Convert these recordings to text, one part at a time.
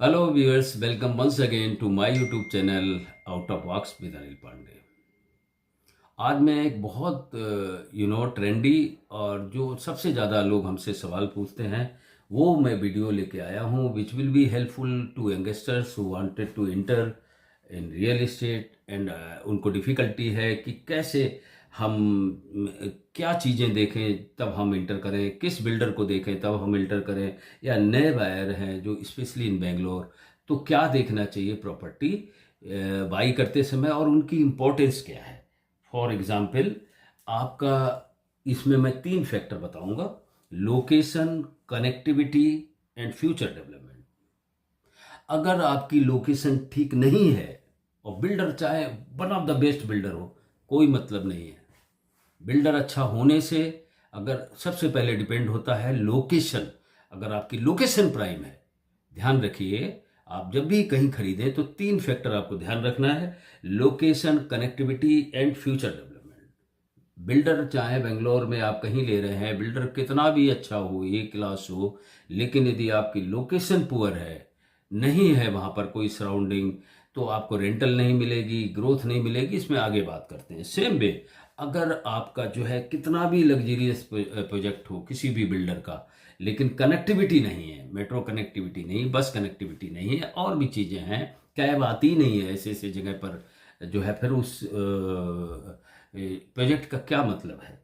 Hello viewers, welcome once again to my YouTube channel Out of Box with Anil Pandey। आज मैं एक बहुत trendy और जो सबसे ज़्यादा लोग हमसे सवाल पूछते हैं वो मैं वीडियो लेके आया हूँ which will be helpful to youngsters who wanted to enter in real estate and उनको डिफ़िकल्टी है कि कैसे हम क्या चीज़ें देखें तब हम इंटर करें, किस बिल्डर को देखें तब हम इंटर करें, या नए बायर हैं जो स्पेशली इन बेंगलोर, तो क्या देखना चाहिए प्रॉपर्टी बाई करते समय और उनकी इम्पोर्टेंस क्या है। फॉर एग्जाम्पल आपका इसमें मैं 3 फैक्टर बताऊंगा: location, connectivity and future development. अगर आपकी लोकेशन ठीक नहीं है और बिल्डर चाहे one of the best builder हो, कोई मतलब नहीं है। बिल्डर अच्छा होने से अगर सबसे पहले डिपेंड होता है लोकेशन। अगर आपकी लोकेशन प्राइम है, ध्यान रखिए, आप जब भी कहीं खरीदें तो 3 फैक्टर आपको ध्यान रखना है: location, connectivity and future development. Builder चाहे बेंगलोर में आप कहीं ले रहे हैं, बिल्डर कितना भी अच्छा हो, ए क्लास हो, लेकिन यदि आपकी लोकेशन पुअर है, नहीं है वहाँ पर कोई सराउंडिंग, तो आपको रेंटल नहीं मिलेगी, ग्रोथ नहीं मिलेगी। इसमें आगे बात करते हैं। सेम वे अगर आपका जो है कितना भी लग्जरियस प्रोजेक्ट हो किसी भी बिल्डर का, लेकिन कनेक्टिविटी नहीं है, मेट्रो कनेक्टिविटी नहीं, बस कनेक्टिविटी नहीं है, और भी चीज़ें हैं, कैब आती नहीं है ऐसे ऐसे जगह पर, जो है फिर उस प्रोजेक्ट का क्या मतलब है।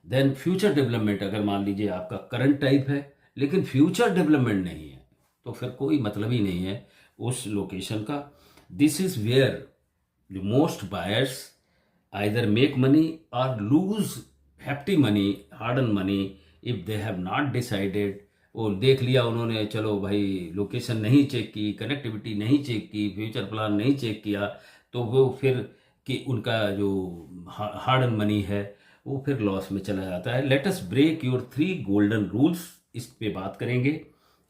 देन फ्यूचर डेवलपमेंट, अगर मान लीजिए आपका करंट टाइप है लेकिन फ्यूचर डेवलपमेंट नहीं है, तो फिर कोई मतलब ही नहीं है उस लोकेशन का। This is where the most buyers either make money और lose hefty money, hard earn money, if they have not decided. वो देख लिया उन्होंने, चलो भाई लोकेशन नहीं चेक की, कनेक्टिविटी नहीं चेक की, फ्यूचर प्लान नहीं चेक किया, तो वो फिर कि उनका जो हार्ड अर्न मनी है वो फिर लॉस में चला जाता है। Let us break your 3 golden rules, इस पे बात करेंगे।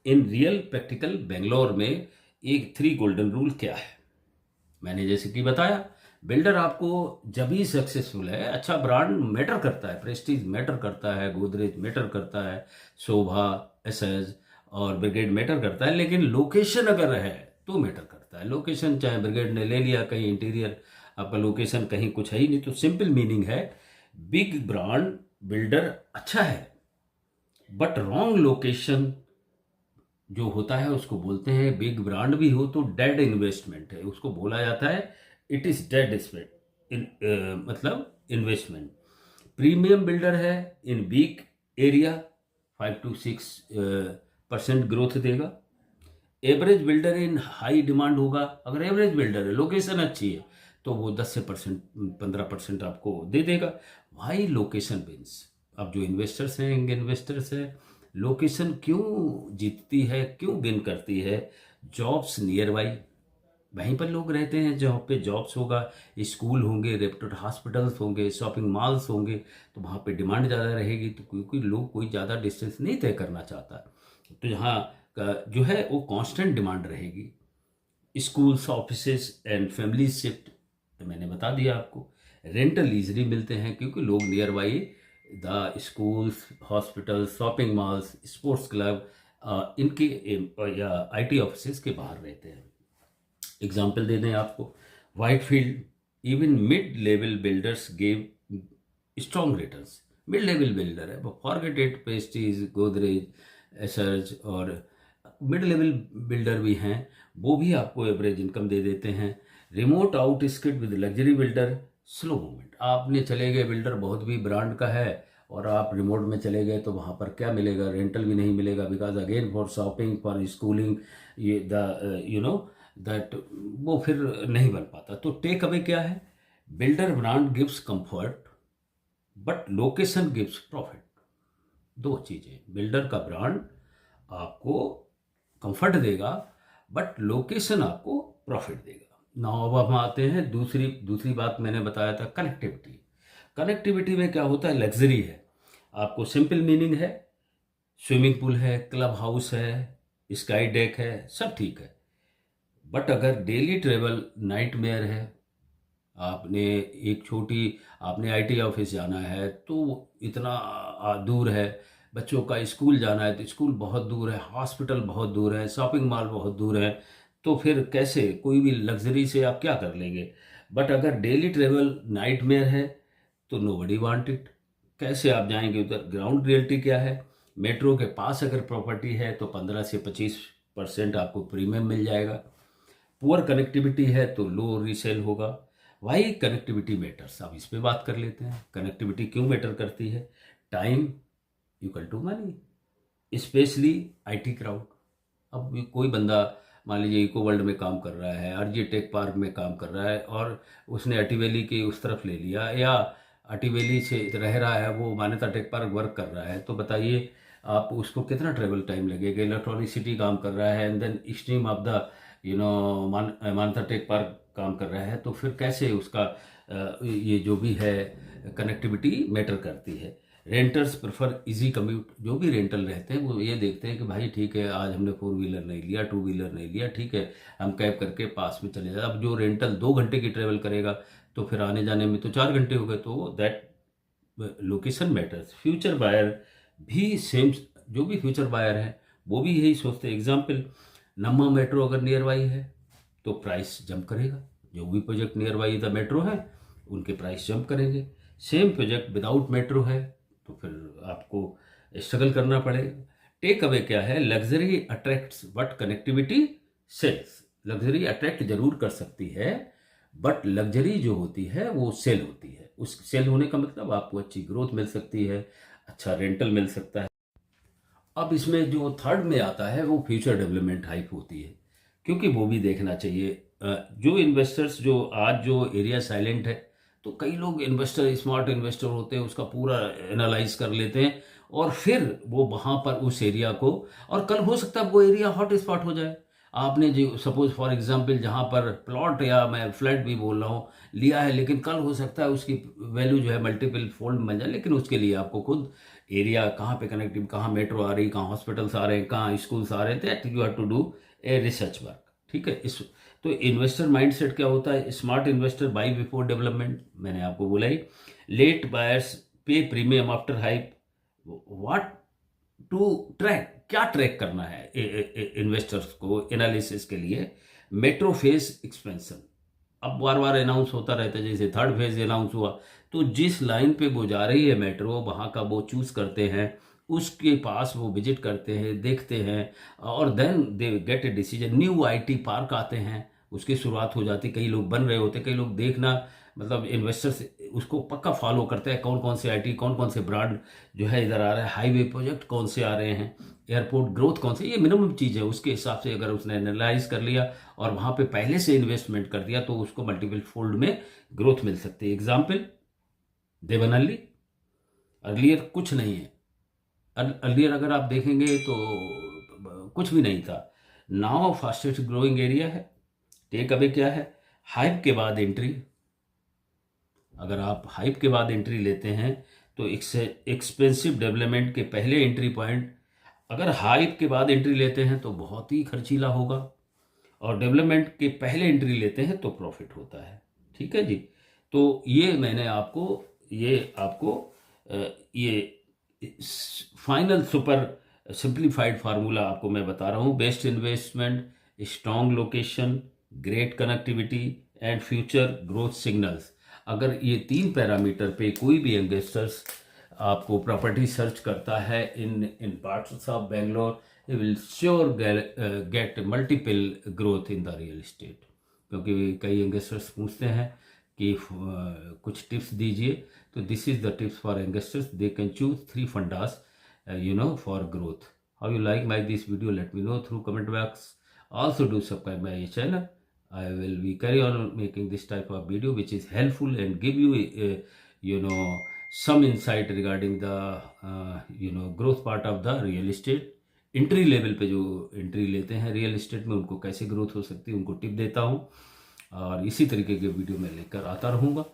इन रियल प्रैक्टिकल बेंगलोर में एक 3 गोल्डन रूल क्या है। मैंने जैसे कि बताया, बिल्डर आपको जब भी सक्सेसफुल है, अच्छा ब्रांड मैटर करता है, प्रेस्टीज मैटर करता है, गोदरेज मैटर करता है, शोभा, एसएस और ब्रिगेड मैटर करता है, लेकिन लोकेशन अगर है तो मैटर करता है। लोकेशन चाहे ब्रिगेड ने ले लिया कहीं इंटीरियर, आपका लोकेशन कहीं कुछ है ही नहीं, तो सिंपल मीनिंग है बिग ब्रांड बिल्डर अच्छा है बट रॉन्ग लोकेशन जो होता है उसको बोलते हैं, बिग ब्रांड भी हो तो डेड इन्वेस्टमेंट है, उसको बोला जाता है इट इज डेड मतलब इन्वेस्टमेंट। प्रीमियम बिल्डर है in big area 5 to 6% growth देगा। एवरेज बिल्डर इन हाई डिमांड होगा। अगर एवरेज बिल्डर है, लोकेशन अच्छी है, तो वो 10 से 15% आपको दे देगा। Why location wins. अब जो इन्वेस्टर्स हैं, यंग इन्वेस्टर्स हैं, लोकेशन क्यों जीतती है, क्यों विन करती है? जॉब्स नियर बाई, वहीं पर लोग रहते हैं जहाँ पे जॉब्स होगा, स्कूल होंगे, रेप्यूटेड हॉस्पिटल्स होंगे, शॉपिंग मॉल्स होंगे, तो वहाँ पे डिमांड ज़्यादा रहेगी, तो क्योंकि लोग कोई ज़्यादा डिस्टेंस नहीं तय करना चाहता, तो यहाँ का जो है वो कांस्टेंट डिमांड रहेगी। Schools, offices and family shift, तो मैंने बता दिया आपको। रेंटल ईजली मिलते हैं क्योंकि लोग near by the schools, hospital, shopping malls, sports club, इनके या आईटी ऑफिसेज के बाहर रहते हैं। एग्जाम्पल दे दें आपको, Whitefield, even mid level builders gave strong returns. Mid level builder है, फॉरगेट इट, पेस्टीज, गोदरेज, एसर्ज और मिड लेवल बिल्डर भी हैं, वो भी आपको एवरेज इनकम दे देते हैं। Remote out skit with luxury builder, slow movement. आपने चले गए, बिल्डर बहुत भी ब्रांड का है और आप रिमोट में चले गए, तो वहाँ पर क्या मिलेगा? रेंटल भी नहीं मिलेगा, because again for shopping, for schooling, ये द दैट वो फिर नहीं बन पाता। तो टेक अवे क्या है? Builder brand gives comfort but location gives profit. दो चीजें, बिल्डर का ब्रांड आपको कंफर्ट देगा बट लोकेशन आपको प्रॉफिट देगा। नाउ अब हम आते हैं दूसरी बात, मैंने बताया था कनेक्टिविटी। कनेक्टिविटी में क्या होता है? लग्जरी है, आपको सिंपल मीनिंग है, स्विमिंग पूल है, क्लब हाउस है, स्काई डेक है, सब ठीक है। बट अगर डेली ट्रेवल नाइटमेयर है, आपने एक छोटी, आपने आईटी ऑफिस जाना है तो इतना दूर है, बच्चों का स्कूल जाना है तो स्कूल बहुत दूर है, हॉस्पिटल बहुत दूर है, शॉपिंग मॉल बहुत दूर है, तो फिर कैसे कोई भी लग्जरी से आप क्या कर लेंगे। बट अगर डेली ट्रेवल नाइटमेयर है तो नोबडी वांट इट। कैसे आप जाएंगे उधर। ग्राउंड रियलिटी क्या है, मेट्रो के पास अगर प्रॉपर्टी है तो 15 से 25% आपको प्रीमियम मिल जाएगा। पुअर कनेक्टिविटी है तो लो रीसेल होगा। वाई कनेक्टिविटी मैटर्स, अब इस पे बात कर लेते हैं। कनेक्टिविटी क्यों मैटर करती है। Time equal to money, specially IT crowd. अब कोई बंदा मान लीजिए इको वर्ल्ड में काम कर रहा है, आरजे टेक पार्क में काम कर रहा है, और उसने अटी वैली के उस तरफ ले लिया, या अटी वैली से रह रहा है, वो मान्यता टेक पार्क वर्क कर रहा है, तो बताइए आप उसको कितना ट्रेवल टाइम लगेगा। इलेक्ट्रॉनिक सिटी काम कर रहा है and then extreme of the Manyata tech park काम कर रहा है, तो फिर कैसे उसका ये जो भी है कनेक्टिविटी मैटर करती है। Renters prefer easy commute. जो भी रेंटल रहते हैं वो ये देखते हैं कि भाई ठीक है, आज हमने 4 व्हीलर नहीं लिया, 2 व्हीलर नहीं लिया, ठीक है हम कैब करके पास में चले जाए। अब जो रेंटल 2 घंटे की ट्रेवल करेगा तो फिर आने जाने में तो 4 घंटे हो गए, तो that location matters. Future buyer भी सेम, जो भी फ्यूचर बायर है वो भी यही सोचते हैं। एग्जाम्पल, नम्मा मेट्रो अगर नियर बाई है तो प्राइस जंप करेगा। जो भी project near by the metro है उनके प्राइस जंप करेंगे। सेम प्रोजेक्ट विदाउट मेट्रो है तो फिर आपको स्ट्रगल करना पड़ेगा। टेक अवे क्या है, luxury attracts but connectivity sells. Luxury attract जरूर कर सकती है बट लग्जरी जो होती है वो सेल होती है। उस सेल होने का मतलब आपको अच्छी ग्रोथ मिल सकती है, अच्छा रेंटल मिल सकता है। अब इसमें जो थर्ड में आता है वो फ्यूचर डेवलपमेंट हाइप होती है, क्योंकि वो भी देखना चाहिए। जो इन्वेस्टर्स, जो आज जो एरिया साइलेंट है, तो कई लोग इन्वेस्टर, स्मार्ट इन्वेस्टर होते हैं, उसका पूरा एनालाइज कर लेते हैं और फिर वो वहाँ पर उस एरिया को, और कल हो सकता है वो एरिया हॉट स्पॉट हो जाए। आपने जो सपोज फॉर एग्जांपल जहाँ पर प्लॉट या मैं फ्लैट भी बोल रहा हूँ लिया है, लेकिन कल हो सकता है उसकी वैल्यू जो है मल्टीपल फोल्ड बन जाए, लेकिन उसके लिए आपको खुद एरिया कहाँ पे कनेक्टिव, कहाँ मेट्रो आ रही, कहाँ हॉस्पिटल्स आ रहे हैं, कहाँ स्कूल्स आ रहे हैं, that you have to do a research work. ठीक है। इस तो इन्वेस्टर माइंडसेट क्या होता है, smart investor buy before development, मैंने आपको बोला ही। Late buyers pay premium after hype. What to track, क्या ट्रैक करना है इन्वेस्टर्स को एनालिसिस के लिए। मेट्रो फेज एक्सपेंशन, अब बार बार अनाउंस होता रहता है, जैसे थर्ड फेज अनाउंस हुआ, तो जिस लाइन पे वो जा रही है मेट्रो वहाँ का वो चूज करते हैं, उसके पास वो विजिट करते हैं, देखते हैं, और then they get a decision. New IT park आते हैं, उसकी शुरुआत हो जाती, कई लोग बन रहे होते, कई लोग देखना मतलब इन्वेस्टर्स उसको पक्का फॉलो करते हैं, कौन कौन से आईटी, कौन कौन से ब्रांड जो है इधर आ रहा है, हाईवे प्रोजेक्ट कौन से आ रहे हैं, एयरपोर्ट ग्रोथ कौन से, ये मिनिमम चीज़ है। उसके हिसाब से अगर उसने एनालाइज कर लिया और वहाँ पे पहले से इन्वेस्टमेंट कर दिया तो उसको मल्टीपल फोल्ड में ग्रोथ मिल सकती है। एग्जाम्पल, देवनहल्ली, अर्लियर कुछ नहीं है। अर्लियर अगर आप देखेंगे तो कुछ भी नहीं था, नाउ फास्टेस्ट ग्रोइंग एरिया है। टेक अवे क्या है, हाइप के बाद एंट्री। अगर आप हाइप के बाद एंट्री लेते हैं तो एक्सपेंसिव डेवलपमेंट के पहले एंट्री पॉइंट, अगर हाइप के बाद एंट्री लेते हैं तो बहुत ही खर्चीला होगा, और डेवलपमेंट के पहले एंट्री लेते हैं तो प्रॉफिट होता है। ठीक है जी। तो ये मैंने आपको ये फाइनल सुपर सिंप्लीफाइड फार्मूला आपको मैं बता रहा हूँ। Best investment, strong location, great connectivity and future growth signals. अगर ये 3 पैरामीटर पे कोई भी इन्वेस्टर्स आपको प्रॉपर्टी सर्च करता है in parts of Bangalore, he will sure get multiple growth in the real estate। क्योंकि कई इन्वेस्टर्स पूछते हैं कि कुछ टिप्स दीजिए, तो this is the tips for investors, they can choose 3 fundas for growth. How you like my this video, let me know through comment box. also do subscribe my channel. I will be carry on making this type of video which is helpful and give you some insight regarding the growth part of the real estate। Entry level पे जो entry लेते हैं real estate में, उनको कैसे growth हो सकती है उनको टिप देता हूँ, और इसी तरीके के वीडियो मैं लेकर आता रहूँगा।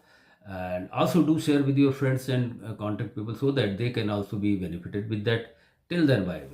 And also do share with your friends and contact people so that they can also be benefited with that. Till then bye.